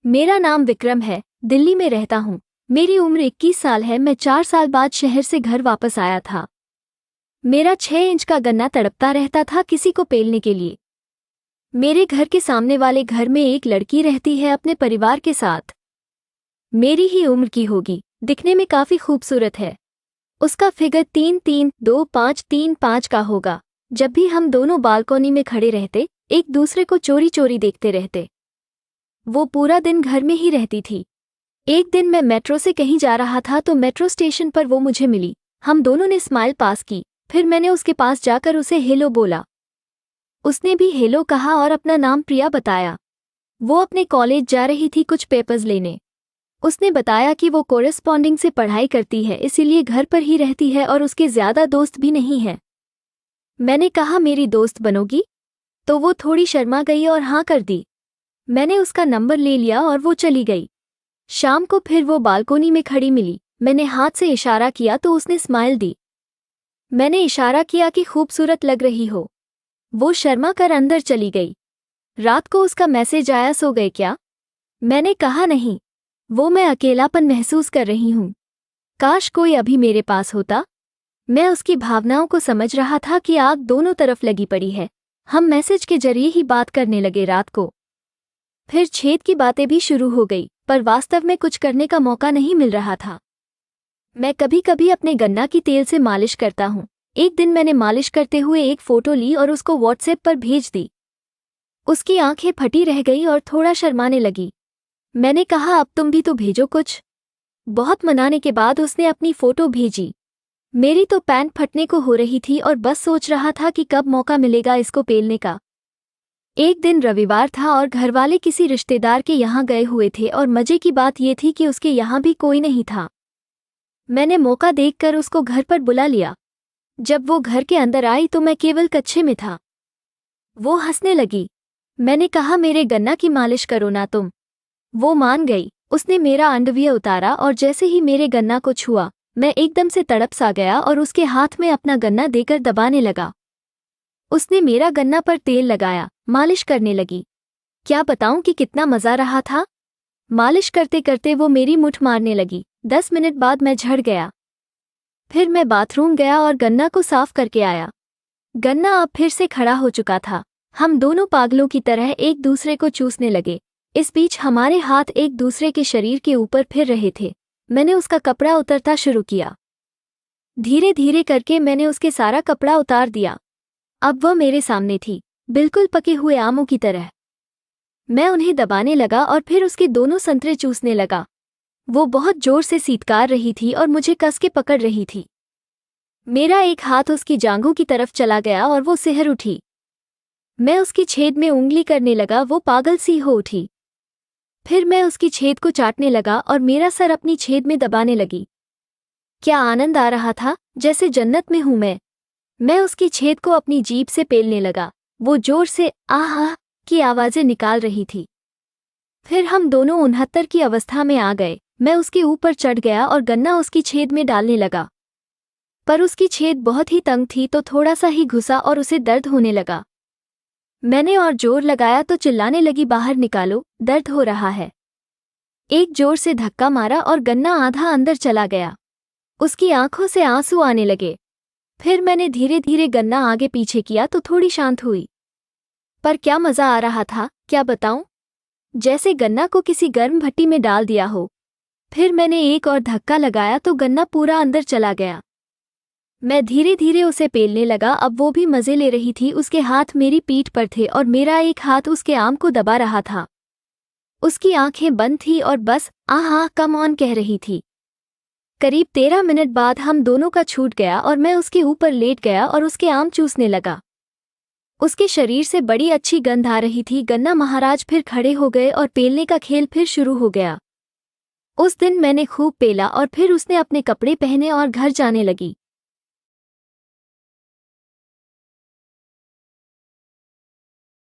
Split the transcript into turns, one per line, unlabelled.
मेरा नाम विक्रम है, दिल्ली में रहता हूँ। मेरी उम्र 21 साल है। मैं 4 साल बाद शहर से घर वापस आया था। मेरा 6 इंच का गन्ना तड़पता रहता था किसी को पेलने के लिए। मेरे घर के सामने वाले घर में एक लड़की रहती है अपने परिवार के साथ। मेरी ही उम्र की होगी, दिखने में काफी खूबसूरत है। उसका फिगर 3-3-2-5-3-5 का होगा। जब भी हम दोनों बालकोनी में खड़े रहते, एक दूसरे को चोरी चोरी देखते रहते। वो पूरा दिन घर में ही रहती थी। एक दिन मैं मेट्रो से कहीं जा रहा था तो मेट्रो स्टेशन पर वो मुझे मिली। हम दोनों ने स्माइल पास की। फिर मैंने उसके पास जाकर उसे हेलो बोला। उसने भी हेलो कहा और अपना नाम प्रिया बताया। वो अपने कॉलेज जा रही थी कुछ पेपर्स लेने। उसने बताया कि वो कोरेस्पॉन्डिंग से पढ़ाई करती है, इसीलिए घर पर ही रहती है और उसके ज़्यादा दोस्त भी नहीं हैं। मैंने कहा मेरी दोस्त बनोगी? तो वो थोड़ी शर्मा गई और हाँ कर दी। मैंने उसका नंबर ले लिया और वो चली गई। शाम को फिर वो बालकोनी में खड़ी मिली। मैंने हाथ से इशारा किया तो उसने स्माइल दी। मैंने इशारा किया कि खूबसूरत लग रही हो। वो शर्मा कर अंदर चली गई। रात को उसका मैसेज आया, सो गए क्या? मैंने कहा नहीं, वो मैं अकेलापन महसूस कर रही हूँ। काश कोई अभी मेरे पास होता। मैं उसकी भावनाओं को समझ रहा था कि आग दोनों तरफ लगी पड़ी है। हम मैसेज के जरिए ही बात करने लगे रात को। फिर छेद की बातें भी शुरू हो गई, पर वास्तव में कुछ करने का मौका नहीं मिल रहा था। मैं कभी कभी अपने गन्ना की तेल से मालिश करता हूँ। एक दिन मैंने मालिश करते हुए एक फ़ोटो ली और उसको व्हाट्सएप पर भेज दी। उसकी आंखें फटी रह गई और थोड़ा शर्माने लगी। मैंने कहा अब तुम भी तो भेजो कुछ। बहुत मनाने के बाद उसने अपनी फ़ोटो भेजी। मेरी तो पैंट फटने को हो रही थी और बस सोच रहा था कि कब मौका मिलेगा इसको पेलने का। एक दिन रविवार था और घरवाले किसी रिश्तेदार के यहाँ गए हुए थे और मजे की बात ये थी कि उसके यहाँ भी कोई नहीं था। मैंने मौका देखकर उसको घर पर बुला लिया। जब वो घर के अंदर आई तो मैं केवल कच्छे में था। वो हंसने लगी। मैंने कहा मेरे गन्ना की मालिश करो ना तुम। वो मान गई। उसने मेरा अंडरवियर उतारा और जैसे ही मेरे गन्ना को छुआ, मैं एकदम से तड़प सा गया और उसके हाथ में अपना गन्ना देकर दबाने लगा। उसने मेरा गन्ना पर तेल लगाया, मालिश करने लगी। क्या बताऊं कि कितना मज़ा रहा था। मालिश करते करते वो मेरी मुठ मारने लगी। 10 मिनट बाद मैं झड़ गया। फिर मैं बाथरूम गया और गन्ना को साफ करके आया। गन्ना अब फिर से खड़ा हो चुका था। हम दोनों पागलों की तरह एक दूसरे को चूसने लगे। इस बीच हमारे हाथ एक दूसरे के शरीर के ऊपर फिर रहे थे। मैंने उसका कपड़ा उतारता शुरू किया। धीरे धीरे करके मैंने उसके सारा कपड़ा उतार दिया। अब वह मेरे सामने थी, बिल्कुल पके हुए आमों की तरह। मैं उन्हें दबाने लगा और फिर उसके दोनों संतरे चूसने लगा। वो बहुत जोर से सीतकार रही थी और मुझे कस के पकड़ रही थी। मेरा एक हाथ उसकी जांघों की तरफ चला गया और वो सिहर उठी। मैं उसकी छेद में उंगली करने लगा। वो पागल सी हो उठी। फिर मैं उसकी छेद को चाटने लगा और मेरा सर अपनी छेद में दबाने लगी। क्या आनंद आ रहा था, जैसे जन्नत में हूं मैं। मैं उसकी छेद को अपनी जीभ से पेलने लगा। वो जोर से आह की आवाज़ें निकाल रही थी। फिर हम दोनों 69 की अवस्था में आ गए। मैं उसके ऊपर चढ़ गया और गन्ना उसकी छेद में डालने लगा। पर उसकी छेद बहुत ही तंग थी तो थोड़ा सा ही घुसा और उसे दर्द होने लगा। मैंने और जोर लगाया तो चिल्लाने लगी, बाहर निकालो, दर्द हो रहा है। एक जोर से धक्का मारा और गन्ना आधा अंदर चला गया। उसकी आंखों से आंसू आने लगे। फिर मैंने धीरे धीरे गन्ना आगे पीछे किया तो थोड़ी शांत हुई। पर क्या मज़ा आ रहा था, क्या बताऊं। जैसे गन्ना को किसी गर्म भट्टी में डाल दिया हो। फिर मैंने एक और धक्का लगाया तो गन्ना पूरा अंदर चला गया। मैं धीरे धीरे उसे पेलने लगा। अब वो भी मज़े ले रही थी। उसके हाथ मेरी पीठ पर थे और मेरा एक हाथ उसके आम को दबा रहा था। उसकी आंखें बंद थी और बस आह कम ऑन कह रही थी। करीब 13 मिनट बाद हम दोनों का छूट गया और मैं उसके ऊपर लेट गया और उसके आम चूसने लगा। उसके शरीर से बड़ी अच्छी गंध आ रही थी। गन्ना महाराज फिर खड़े हो गए और पेलने का खेल फिर शुरू हो गया। उस दिन मैंने खूब पेला और फिर उसने अपने कपड़े पहने और घर जाने लगी।